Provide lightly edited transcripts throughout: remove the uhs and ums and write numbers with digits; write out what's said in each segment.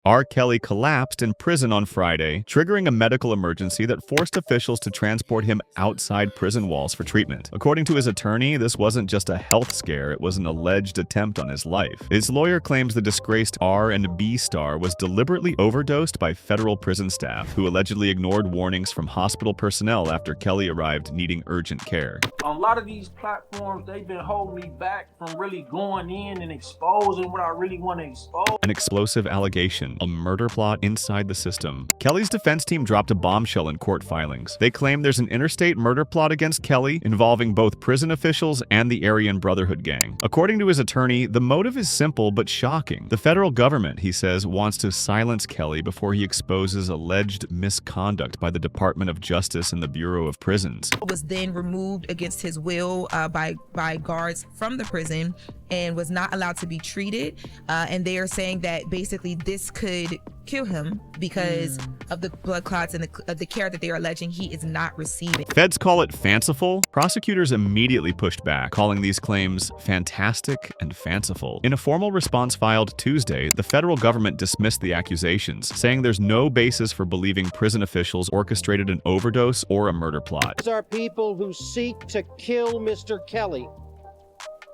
R.Kelly collapsed in prison on Friday, triggering a medical emergency that forced officials to transport him outside prison walls for treatment. According to his attorney, this wasn't just a health scare, it was an alleged attempt on his life. His lawyer claims the disgraced R&B star was deliberately overdosed by federal prison staff, who allegedly ignored warnings from hospital personnel after Kelly arrived needing urgent care. On a lot of these platforms, they've been holding me back from really going in and exposing what I really want to expose. An explosive allegation, a murder plot inside the system. Kelly's defense team dropped a bombshell in court filings. They claim there's an interstate murder plot against Kelly involving both prison officials and the Aryan Brotherhood gang. According to his attorney, the motive is simple but shocking. The federal government, he says, wants to silence Kelly before he exposes alleged misconduct by the Department of Justice and the Bureau of Prisons. Was then removed against his will by guards from the prison and was not allowed to be treated. And they are saying that basically this could kill him because of the blood clots and the care that they are alleging he is not receiving. Feds call it fanciful. Prosecutors immediately pushed back, calling these claims fantastic and fanciful. In a formal response filed Tuesday, the federal government dismissed the accusations, saying there's no basis for believing prison officials orchestrated an overdose or a murder plot. These are people who seek to kill Mr. Kelly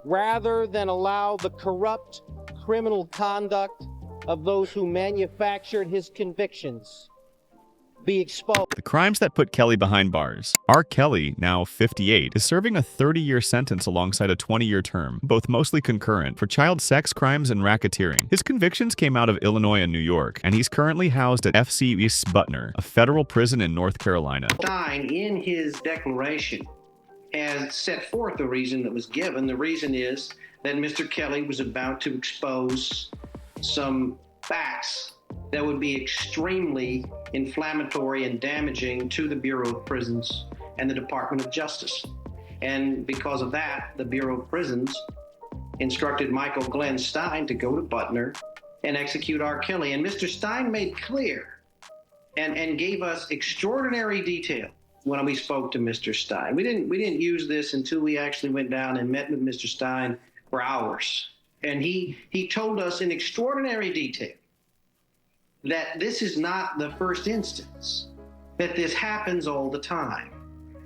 rather than allow the corrupt criminal conduct of those who manufactured his convictions be exposed. The crimes that put Kelly behind bars. R. Kelly, now 58, is serving a 30-year sentence alongside a 20-year term, both mostly concurrent, for child sex crimes and racketeering. His convictions came out of Illinois and New York, and he's currently housed at FC East Butner, a federal prison in North Carolina. Stein, in his declaration, has set forth the reason that was given. The reason is that Mr. Kelly was about to expose some facts that would be extremely inflammatory and damaging to the Bureau of Prisons and the Department of Justice. And because of that, the Bureau of Prisons instructed Michael Glenn Stein to go to Butner and execute R. Kelly. And Mr. Stein made clear and gave us extraordinary detail when we spoke to Mr. Stein. We didn't use this until we actually went down and met with Mr. Stein for hours. And he told us in extraordinary detail that this is not the first instance, that this happens all the time,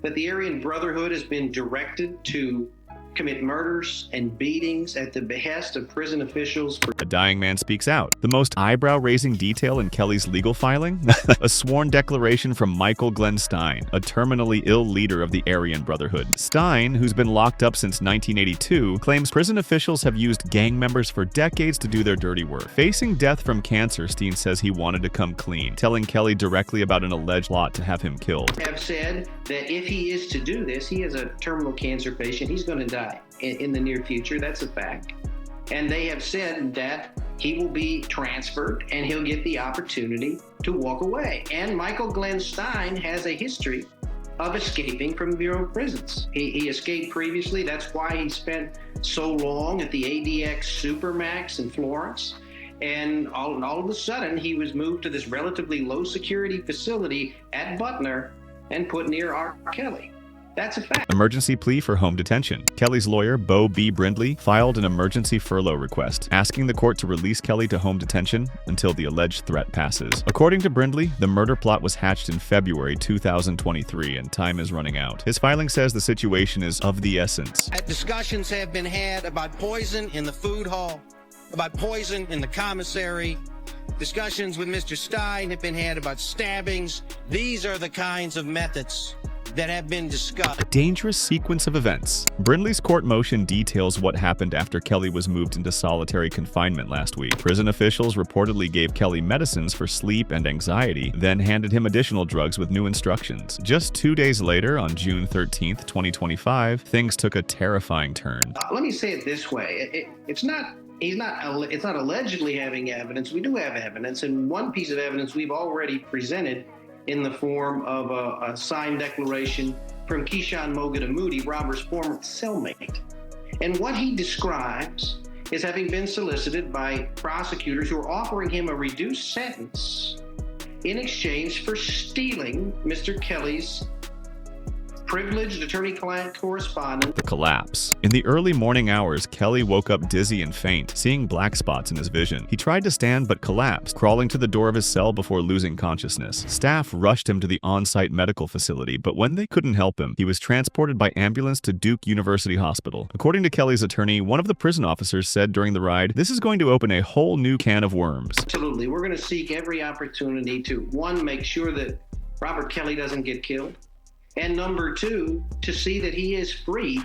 that the Aryan Brotherhood has been directed to commit murders and beatings at the behest of prison officials. A dying man speaks out. The most eyebrow-raising detail in Kelly's legal filing? A sworn declaration from Michael Glenn Stein, a terminally ill leader of the Aryan Brotherhood. Stein, who's been locked up since 1982, claims prison officials have used gang members for decades to do their dirty work. Facing death from cancer, Stein says he wanted to come clean, telling Kelly directly about an alleged plot to have him killed. Have said that if he is to do this, he is a terminal cancer patient, he's going to die in the near future. That's a fact. And they have said that he will be transferred and he'll get the opportunity to walk away. And Michael Glenn Stein has a history of escaping from the Bureau of Prisons. He escaped previously. That's why he spent so long at the ADX Supermax in Florence. And all of a sudden, he was moved to this relatively low security facility at Butner and put near R. Kelly. That's a fact. Emergency plea for home detention. Kelly's lawyer, Bo B. Brindley, filed an emergency furlough request, asking the court to release Kelly to home detention until the alleged threat passes. According to Brindley, the murder plot was hatched in February 2023 and time is running out. His filing says the situation is of the essence. Discussions have been had about poison in the food hall, about poison in the commissary. Discussions with Mr. Stein have been had about stabbings. These are the kinds of methods that have been discussed. A dangerous sequence of events. Brindley's court motion details what happened after Kelly was moved into solitary confinement last week. Prison officials reportedly gave Kelly medicines for sleep and anxiety, then handed him additional drugs with new instructions. Just 2 days later, on June 13th, 2025, things took a terrifying turn. Let me say it this way. It's not allegedly having evidence. We do have evidence, and one piece of evidence we've already presented in the form of a signed declaration from Keyshawn Mogadamudi, Robert's former cellmate. And what he describes is having been solicited by prosecutors who are offering him a reduced sentence in exchange for stealing Mr. Kelly's privileged attorney-client correspondence. The collapse. In the early morning hours, Kelly woke up dizzy and faint, seeing black spots in his vision. He tried to stand but collapsed, crawling to the door of his cell before losing consciousness. Staff rushed him to the on-site medical facility, but when they couldn't help him, he was transported by ambulance to Duke University Hospital. According to Kelly's attorney, one of the prison officers said during the ride, "This is going to open a whole new can of worms." Absolutely. We're going to seek every opportunity to, one, make sure that Robert Kelly doesn't get killed, and number two, to see that he is freed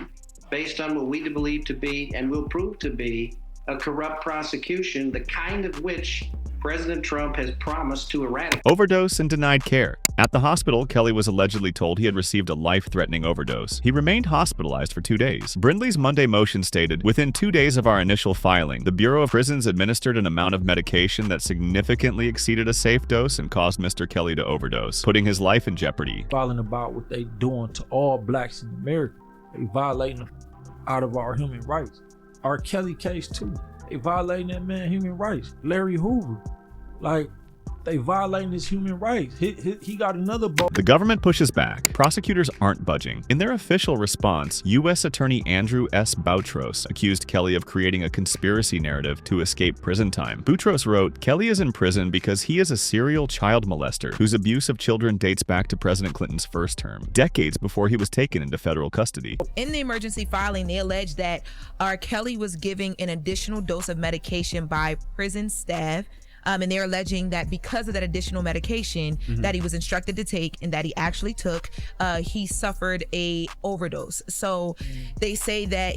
based on what we believe to be and will prove to be a corrupt prosecution, the kind of which President Trump has promised to eradicate. Overdose and denied care. At the hospital, Kelly was allegedly told he had received a life-threatening overdose. He remained hospitalized for 2 days. Brindley's Monday motion stated, "Within 2 days of our initial filing, the Bureau of Prisons administered an amount of medication that significantly exceeded a safe dose and caused Mr. Kelly to overdose, putting his life in jeopardy." Filing about what they doing to all blacks in America. They violating out of our human rights. R.Kelly case too. They violating that man human rights. Larry Hoover. Like, they violating his human rights. He got another ball. The government pushes back. Prosecutors aren't budging. In their official response, U.S. Attorney Andrew S. Boutros accused Kelly of creating a conspiracy narrative to escape prison time. Boutros wrote, "Kelly is in prison because he is a serial child molester whose abuse of children dates back to President Clinton's first term, decades before he was taken into federal custody." In the emergency filing, they allege that R.Kelly was giving an additional dose of medication by prison staff. And they're alleging that because of that additional medication that he was instructed to take and that he actually took, he suffered a overdose. So they say that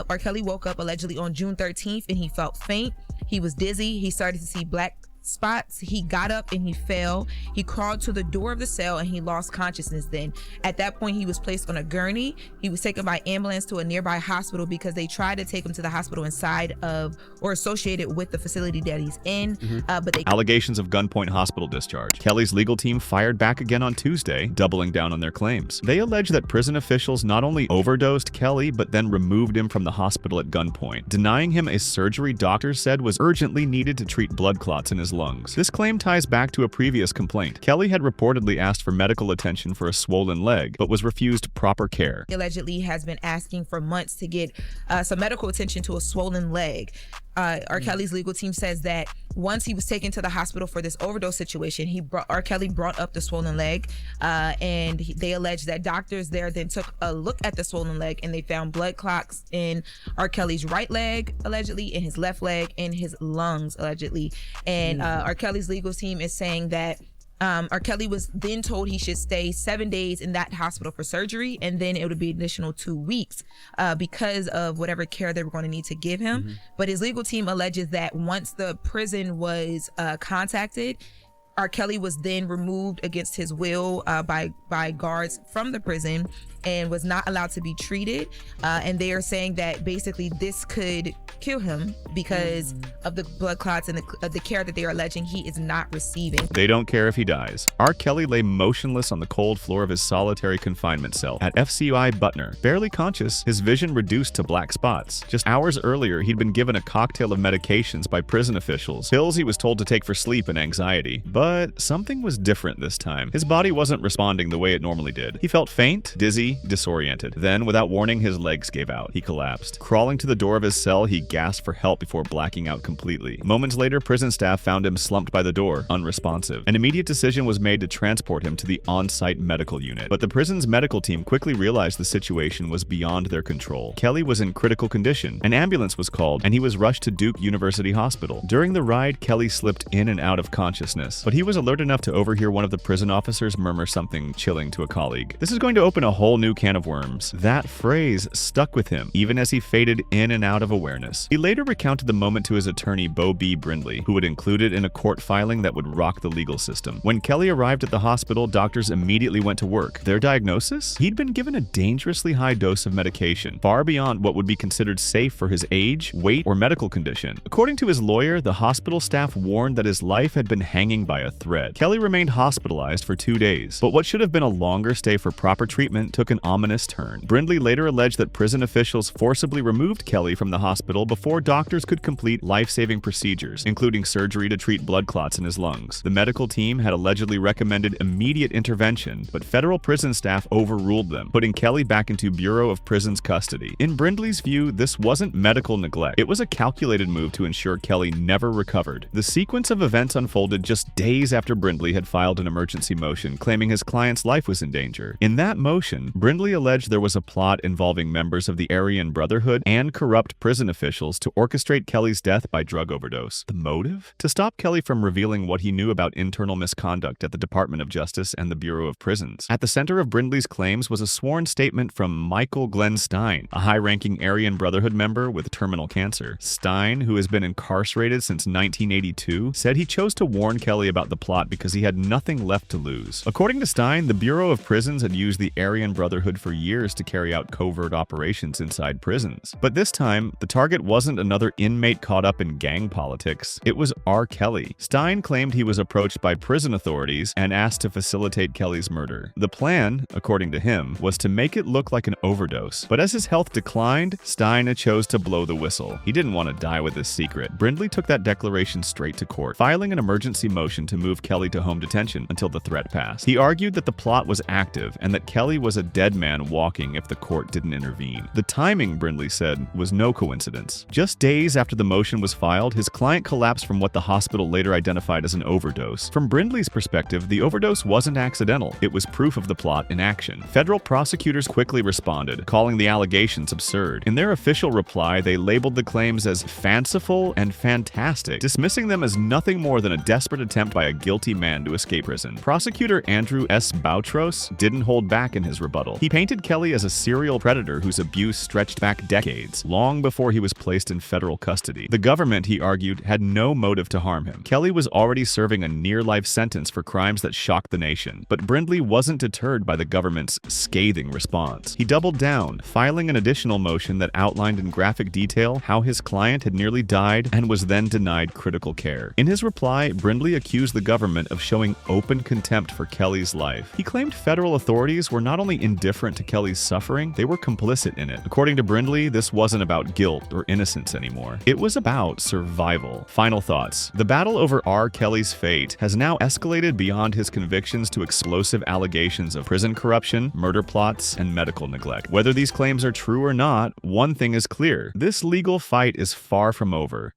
R. Kelly woke up allegedly on June 13th and he felt faint. He was dizzy. He started to see black spots. He got up and he fell. He crawled to the door of the cell and he lost consciousness then. At that point, he was placed on a gurney. He was taken by ambulance to a nearby hospital because they tried to take him to the hospital inside of or associated with the facility that he's in. But they Allegations of gunpoint hospital discharge. Kelly's legal team fired back again on Tuesday, doubling down on their claims. They allege that prison officials not only overdosed Kelly, but then removed him from the hospital at gunpoint, denying him a surgery doctors said was urgently needed to treat blood clots in his lungs. This claim ties back to a previous complaint. Kelly had reportedly asked for medical attention for a swollen leg, but was refused proper care. allegedly has been asking for months to get some medical attention to a swollen leg. R. Kelly's legal team says that once he was taken to the hospital for this overdose situation, R. Kelly brought up the swollen leg, and they allege that doctors there then took a look at the swollen leg and they found blood clots in R. Kelly's right leg, allegedly, in his left leg, in his lungs, allegedly. And R. Kelly's legal team is saying that R. Kelly was then told he should stay 7 days in that hospital for surgery, and then it would be an additional 2 weeks because of whatever care they were going to need to give him. But his legal team alleges that once the prison was contacted, R. Kelly was then removed against his will by guards from the prison and was not allowed to be treated. And they are saying that basically this could kill him because of the blood clots and the care that they are alleging he is not receiving. They don't care if he dies. R. Kelly lay motionless on the cold floor of his solitary confinement cell at FCI Butner, barely conscious, his vision reduced to black spots. Just hours earlier, he'd been given a cocktail of medications by prison officials, pills he was told to take for sleep and anxiety. But something was different this time. His body wasn't responding the way it normally did. He felt faint, dizzy, disoriented. Then, without warning, his legs gave out. He collapsed. Crawling to the door of his cell, he gasped for help before blacking out completely. Moments later, prison staff found him slumped by the door, unresponsive. An immediate decision was made to transport him to the on-site medical unit. But the prison's medical team quickly realized the situation was beyond their control. Kelly was in critical condition. An ambulance was called, and he was rushed to Duke University Hospital. During the ride, Kelly slipped in and out of consciousness, but he was alert enough to overhear one of the prison officers murmur something chilling to a colleague. This is going to open a whole new can of worms. That phrase stuck with him, even as he faded in and out of awareness. He later recounted the moment to his attorney, Bo B. Brindley, who would include it in a court filing that would rock the legal system. When Kelly arrived at the hospital, doctors immediately went to work. Their diagnosis? He'd been given a dangerously high dose of medication, far beyond what would be considered safe for his age, weight, or medical condition. According to his lawyer, the hospital staff warned that his life had been hanging by a a threat. Kelly remained hospitalized for 2 days, but what should have been a longer stay for proper treatment took an ominous turn. Brindley later alleged that prison officials forcibly removed Kelly from the hospital before doctors could complete life-saving procedures, including surgery to treat blood clots in his lungs. The medical team had allegedly recommended immediate intervention, but federal prison staff overruled them, putting Kelly back into Bureau of Prisons custody. In Brindley's view, this wasn't medical neglect. It was a calculated move to ensure Kelly never recovered. The sequence of events unfolded just days after Brindley had filed an emergency motion claiming his client's life was in danger. In that motion, Brindley alleged there was a plot involving members of the Aryan Brotherhood and corrupt prison officials to orchestrate Kelly's death by drug overdose. The motive? To stop Kelly from revealing what he knew about internal misconduct at the Department of Justice and the Bureau of Prisons. At the center of Brindley's claims was a sworn statement from Michael Glenn Stein, a high-ranking Aryan Brotherhood member with terminal cancer. Stein, who has been incarcerated since 1982, said he chose to warn Kelly about the plot because he had nothing left to lose. According to Stein, the Bureau of Prisons had used the Aryan Brotherhood for years to carry out covert operations inside prisons. But this time, the target wasn't another inmate caught up in gang politics. It was R.Kelly. Stein claimed he was approached by prison authorities and asked to facilitate Kelly's murder. The plan, according to him, was to make it look like an overdose. But as his health declined, Stein chose to blow the whistle. He didn't want to die with this secret. Brindley took that declaration straight to court, filing an emergency motion to move Kelly to home detention until the threat passed. He argued that the plot was active and that Kelly was a dead man walking if the court didn't intervene. The timing, Brindley said, was no coincidence. Just days after the motion was filed, his client collapsed from what the hospital later identified as an overdose. From Brindley's perspective, the overdose wasn't accidental. It was proof of the plot in action. Federal prosecutors quickly responded, calling the allegations absurd. In their official reply, they labeled the claims as fanciful and fantastic, dismissing them as nothing more than a desperate attempt by a guilty man to escape prison. Prosecutor Andrew S. Boutros didn't hold back in his rebuttal. He painted Kelly as a serial predator whose abuse stretched back decades, long before he was placed in federal custody. The government, he argued, had no motive to harm him. Kelly was already serving a near-life sentence for crimes that shocked the nation, but Brindley wasn't deterred by the government's scathing response. He doubled down, filing an additional motion that outlined in graphic detail how his client had nearly died and was then denied critical care. In his reply, Brindley accused the government of showing open contempt for Kelly's life. He claimed federal authorities were not only indifferent to Kelly's suffering, they were complicit in it. According to Brindley, this wasn't about guilt or innocence anymore. It was about survival. Final thoughts. The battle over R. Kelly's fate has now escalated beyond his convictions to explosive allegations of prison corruption, murder plots, and medical neglect. Whether these claims are true or not, one thing is clear. This legal fight is far from over.